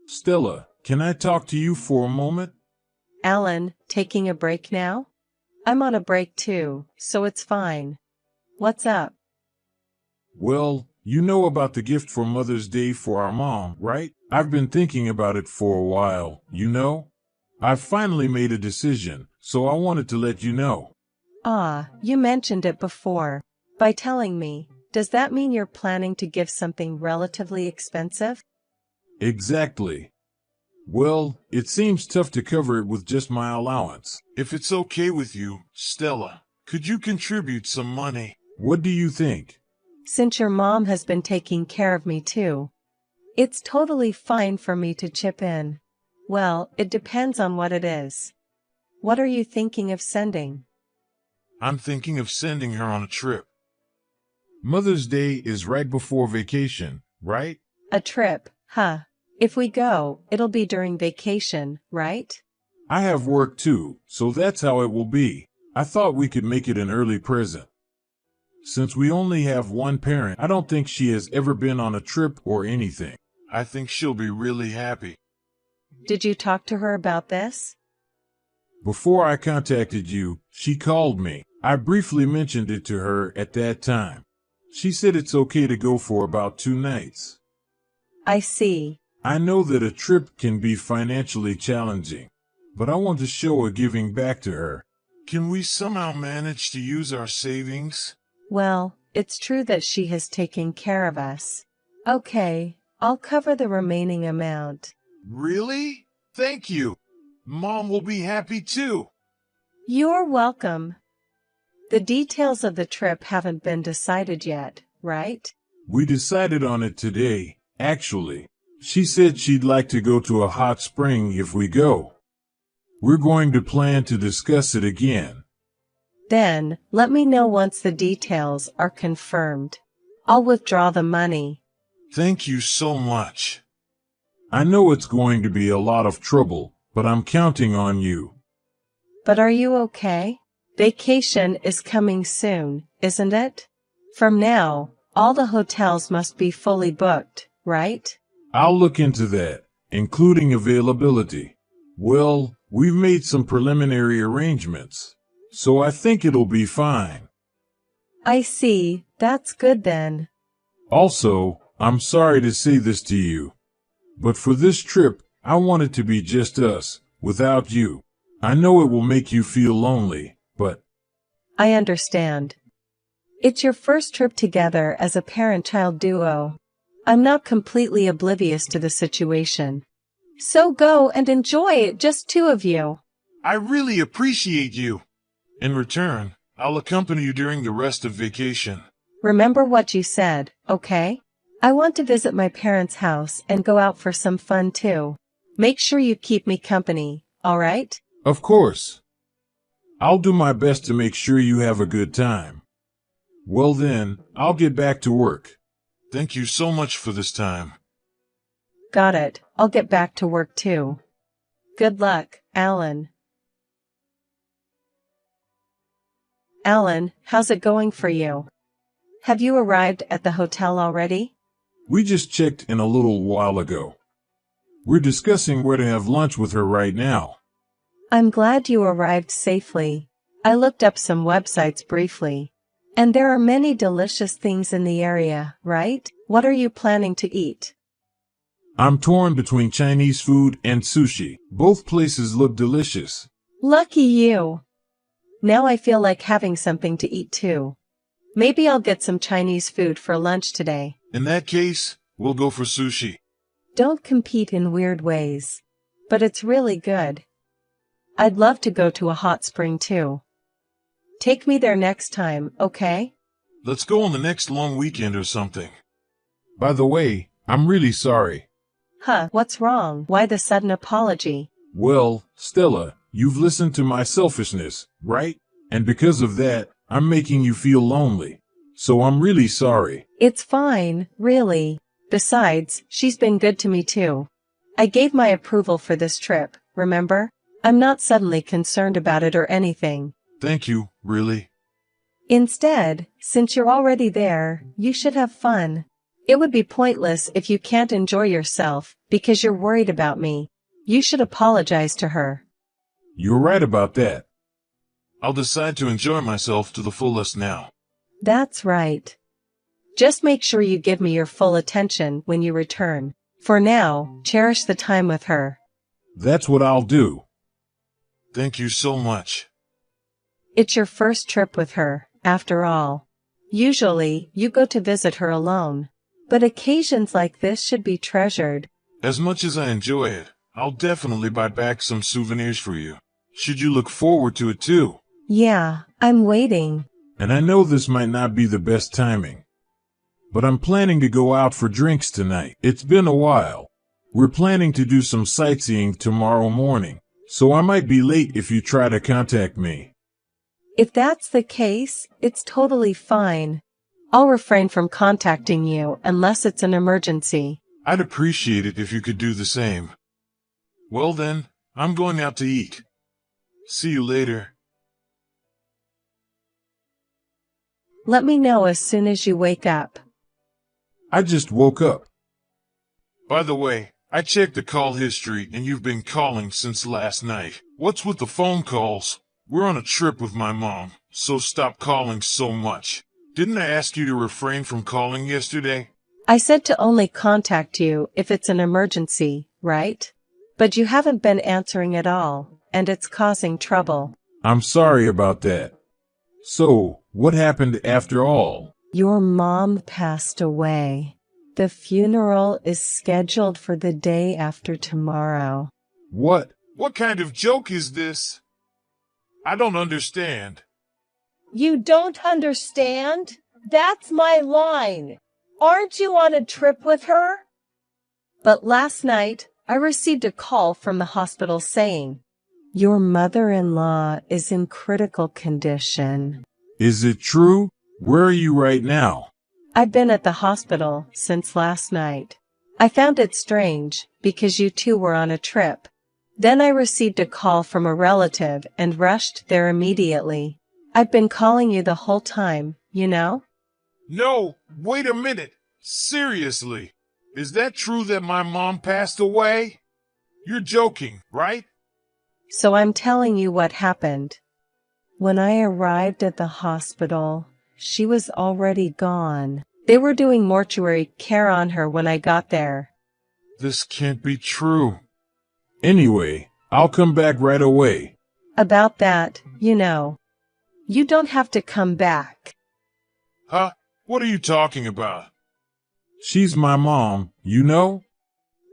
Stella, can I talk to you for a moment? Alan, taking a break now? I'm on a break too, so it's fine. What's up? Well, you know about the gift for Mother's Day for our mom, right? I've been thinking about it for a while, you know? I've finally made a decision, so I wanted to let you know. Ah, you mentioned it before. By telling me, does that mean you're planning to give something relatively expensive? Exactly. Well, it seems tough to cover it with just my allowance. If it's okay with you, Stella, could you contribute some money? What do you think? Since your mom has been taking care of me too, it's totally fine for me to chip in. Well, it depends on what it is. What are you thinking of sending? I'm thinking of sending her on a trip. Mother's Day is right before vacation, right? A trip, huh? If we go, it'll be during vacation, right? I have work too, so that's how it will be. I thought we could make it an early present. Since we only have one parent, I don't think she has ever been on a trip or anything. I think she'll be really happy. Did you talk to her about this? Before I contacted you, she called me. I briefly mentioned it to her at that time. She said it's okay to go for about 2 nights. I see. I know that a trip can be financially challenging, but I want to show a giving back to her. Can we somehow manage to use our savings? Well, it's true that she has taken care of us. Okay, I'll cover the remaining amount. Really? Thank you. Mom will be happy too. You're welcome. The details of the trip haven't been decided yet, right? We decided on it today, actually. She said she'd like to go to a hot spring if we go. We're going to plan to discuss it again. Then, let me know once the details are confirmed. I'll withdraw the money. Thank you so much. I know it's going to be a lot of trouble, but I'm counting on you. But are you okay? Vacation is coming soon, isn't it? From now, all the hotels must be fully booked, right? I'll look into that, including availability. Well, we've made some preliminary arrangements, so I think it'll be fine. I see, that's good then. Also, I'm sorry to say this to you, but for this trip, I want it to be just us, without you. I know it will make you feel lonely, but I understand. It's your first trip together as a parent-child duo. I'm not completely oblivious to the situation. So go and enjoy it, just two of you. I really appreciate you. In return, I'll accompany you during the rest of vacation. Remember what you said, okay? I want to visit my parents' house and go out for some fun too. Make sure you keep me company, alright? Of course. I'll do my best to make sure you have a good time. Well then, I'll get back to work. Thank you so much for this time. Got it, I'll get back to work too. Good luck, Alan. Alan, how's it going for you? Have you arrived at the hotel already? We just checked in a little while ago. We're discussing where to have lunch with her right now. I'm glad you arrived safely. I looked up some websites briefly. And there are many delicious things in the area, right? What are you planning to eat? I'm torn between Chinese food and sushi. Both places look delicious. Lucky you. Now I feel like having something to eat too. Maybe I'll get some Chinese food for lunch today. In that case, we'll go for sushi. Don't compete in weird ways. But it's really good. I'd love to go to a hot spring too. Take me there next time, okay? Let's go on the next long weekend or something. By the way, I'm really sorry. Huh, what's wrong? Why the sudden apology? Well, Stella, you've listened to my selfishness, right? And because of that, I'm making you feel lonely. So I'm really sorry. It's fine, really. Besides, she's been good to me too. I gave my approval for this trip, remember? I'm not suddenly concerned about it or anything. Thank you, really. Instead, since you're already there, you should have fun. It would be pointless if you can't enjoy yourself because you're worried about me. You should apologize to her. You're right about that. I'll decide to enjoy myself to the fullest now. That's right. Just make sure you give me your full attention when you return. For now, cherish the time with her. That's what I'll do. Thank you so much. It's your first trip with her, after all. Usually, you go to visit her alone. But occasions like this should be treasured. As much as I enjoy it, I'll definitely buy back some souvenirs for you. Should you look forward to it too? Yeah, I'm waiting. And I know this might not be the best timing, but I'm planning to go out for drinks tonight. It's been a while. We're planning to do some sightseeing tomorrow morning, so I might be late if you try to contact me. If that's the case, it's totally fine. I'll refrain from contacting you unless it's an emergency. I'd appreciate it if you could do the same. Well then, I'm going out to eat. See you later. Let me know as soon as you wake up. I just woke up. By the way, I checked the call history and you've been calling since last night. What's with the phone calls? We're on a trip with my mom, so stop calling so much. Didn't I ask you to refrain from calling yesterday? I said to only contact you if it's an emergency, right? But you haven't been answering at all, and it's causing trouble. I'm sorry about that. So, what happened after all? Your mom passed away. The funeral is scheduled for the day after tomorrow. What? What kind of joke is this? I don't understand. You don't understand? That's my line. Aren't you on a trip with her? But last night, I received a call from the hospital saying, your mother-in-law is in critical condition. Is it true? Where are you right now? I've been at the hospital since last night. I found it strange because you two were on a trip. Then I received a call from a relative and rushed there immediately. I've been calling you the whole time, you know? No, wait a minute. Seriously, is that true that my mom passed away? You're joking, right? So I'm telling you what happened. When I arrived at the hospital, she was already gone. They were doing mortuary care on her when I got there. This can't be true. Anyway, I'll come back right away. About that, you know. You don't have to come back. Huh? What are you talking about? She's my mom, you know?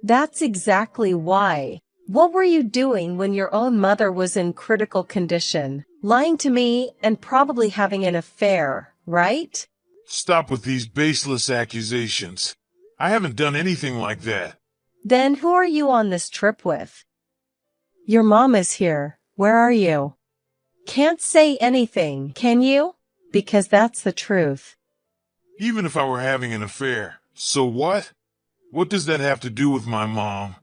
That's exactly why. What were you doing when your own mother was in critical condition? Lying to me and probably having an affair, right? Stop with these baseless accusations. I haven't done anything like that. Then who are you on this trip with? Your mom is here. Where are you? Can't say anything, can you? Because that's the truth. Even if I were having an affair, so what? What does that have to do with my mom?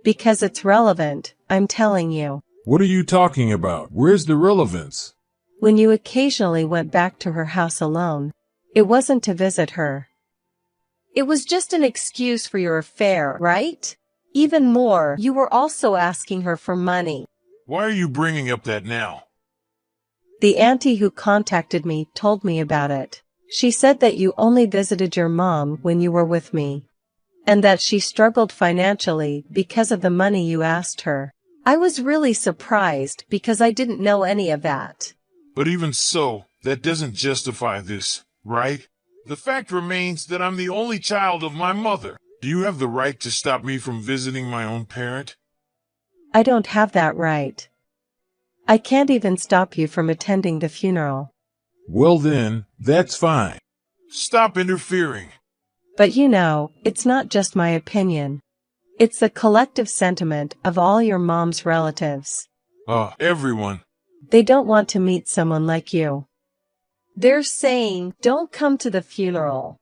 Because it's relevant, I'm telling you. What are you talking about? Where's the relevance? When you occasionally went back to her house alone, it wasn't to visit her. It was just an excuse for your affair, right? Even more, you were also asking her for money. Why are you bringing up that now? The auntie who contacted me told me about it. She said that you only visited your mom when you were with me, and that she struggled financially because of the money you asked her. I was really surprised because I didn't know any of that. But even so, that doesn't justify this, right? The fact remains that I'm the only child of my mother. Do you have the right to stop me from visiting my own parent? I don't have that right. I can't even stop you from attending the funeral. Well then, that's fine. Stop interfering. But you know, it's not just my opinion. It's the collective sentiment of all your mom's relatives. Everyone. They don't want to meet someone like you. They're saying, don't come to the funeral.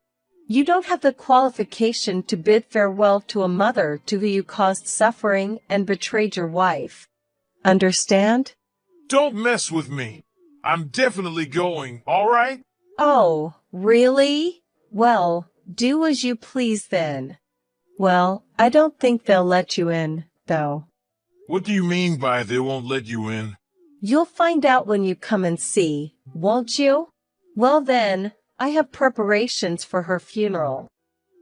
You don't have the qualification to bid farewell to a mother to who you caused suffering and betrayed your wife. Understand? Don't mess with me. I'm definitely going, all right? Oh, really? Well, Do as you please then. Well, I don't think they'll let you in, though. What do you mean by they won't let you in? You'll find out when you come and see, won't you? Well then, I have preparations for her funeral.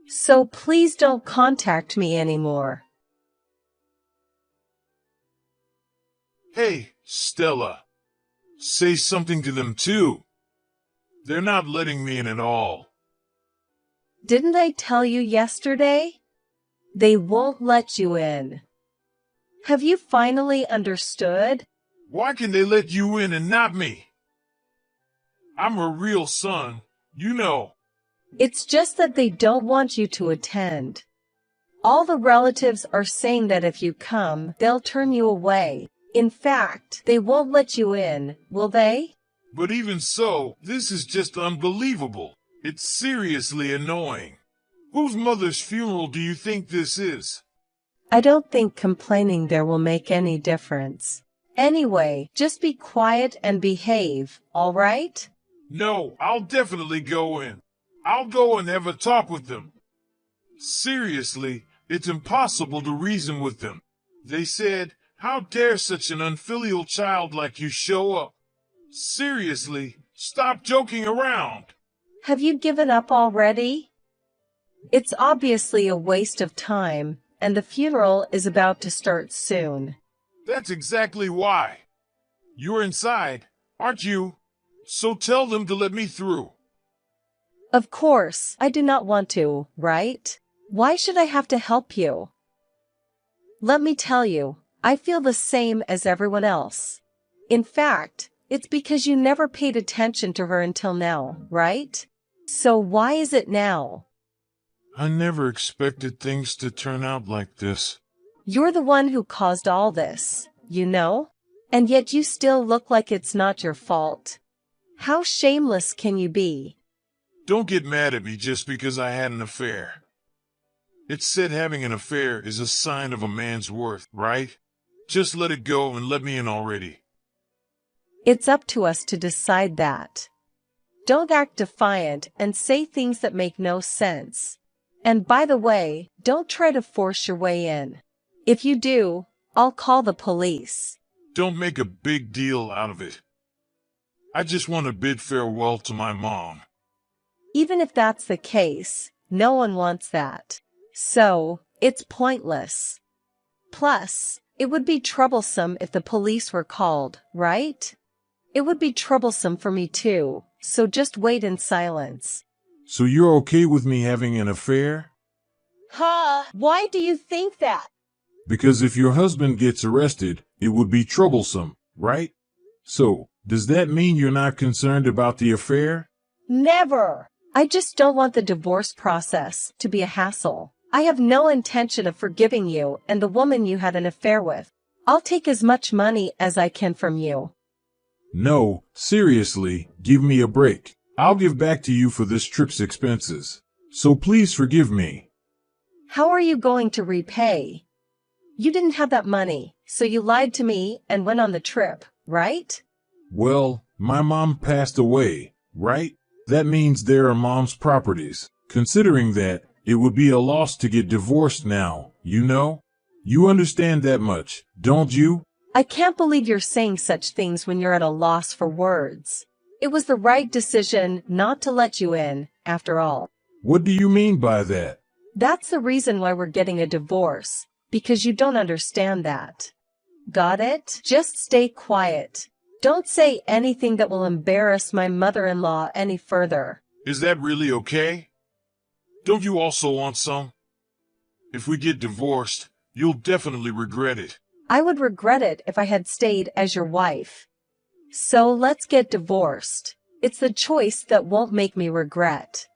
So please don't contact me anymore. Hey, Stella. Say something to them too. They're not letting me in at all. Didn't I tell you yesterday? They won't let you in. Have you finally understood? Why can they let you in and not me? I'm her real son, you know. It's just that they don't want you to attend. All the relatives are saying that if you come, they'll turn you away. In fact, they won't let you in, will they? But even so, this is just unbelievable. It's seriously annoying. Whose mother's funeral do you think this is? I don't think complaining there will make any difference. Anyway, just be quiet and behave, all right? No, I'll definitely go in. I'll go and have a talk with them. Seriously, it's impossible to reason with them. They said, "How dare such an unfilial child like you show up?" Seriously, stop joking around. Have you given up already? It's obviously a waste of time, and the funeral is about to start soon. That's exactly why. You're inside, aren't you? So tell them to let me through. Of course, I do not want to, right? Why should I have to help you? Let me tell you, I feel the same as everyone else. In fact, it's because you never paid attention to her until now, right? So why is it now? I never expected things to turn out like this. You're the one who caused all this, you know? And yet you still look like it's not your fault. How shameless can you be? Don't get mad at me just because I had an affair. It's said having an affair is a sign of a man's worth, right? Just let it go and let me in already. It's up to us to decide that. Don't act defiant and say things that make no sense. And by the way, don't try to force your way in. If you do, I'll call the police. Don't make a big deal out of it. I just want to bid farewell to my mom. Even if that's the case, no one wants that. So, it's pointless. Plus, it would be troublesome if the police were called, right? It would be troublesome for me too, so just wait in silence. So you're okay with me having an affair? Huh? Why do you think that? Because if your husband gets arrested, it would be troublesome, right? So, does that mean you're not concerned about the affair? Never! I just don't want the divorce process to be a hassle. I have no intention of forgiving you and the woman you had an affair with. I'll take as much money as I can from you. No, seriously, give me a break. I'll give back to you for this trip's expenses. So please forgive me. How are you going to repay? You didn't have that money, so you lied to me and went on the trip, right? Well, my mom passed away, right? That means there are mom's properties. Considering that, it would be a loss to get divorced now, you know? You understand that much, don't you? I can't believe you're saying such things when you're at a loss for words. It was the right decision not to let you in, after all. What do you mean by that? That's the reason why we're getting a divorce, because you don't understand that. Got it? Just stay quiet. Don't say anything that will embarrass my mother-in-law any further. Is that really okay? Don't you also want some? If we get divorced, you'll definitely regret it. I would regret it if I had stayed as your wife. So let's get divorced. It's the choice that won't make me regret.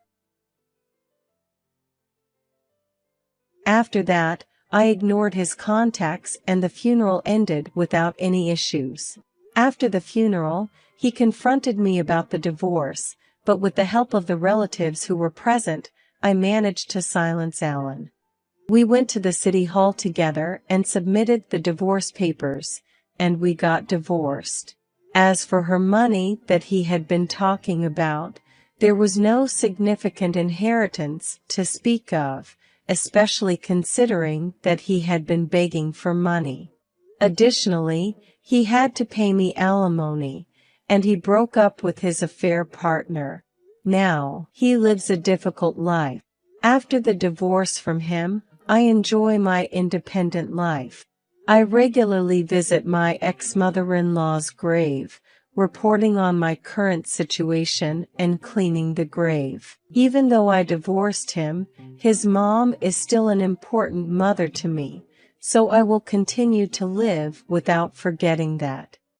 After that, I ignored his contacts and the funeral ended without any issues. After the funeral, he confronted me about the divorce, but with the help of the relatives who were present, I managed to silence Alan. We went to the city hall together and submitted the divorce papers, and we got divorced. As for her money that he had been talking about, There was no significant inheritance to speak of, especially considering that he had been begging for money. Additionally, he had to pay me alimony, and he broke up with his affair partner. Now, he lives a difficult life. After the divorce from him, I enjoy my independent life. I regularly visit my ex-mother-in-law's grave, reporting on my current situation and cleaning the grave. Even though I divorced him, his mom is still an important mother to me, so I will continue to live without forgetting that.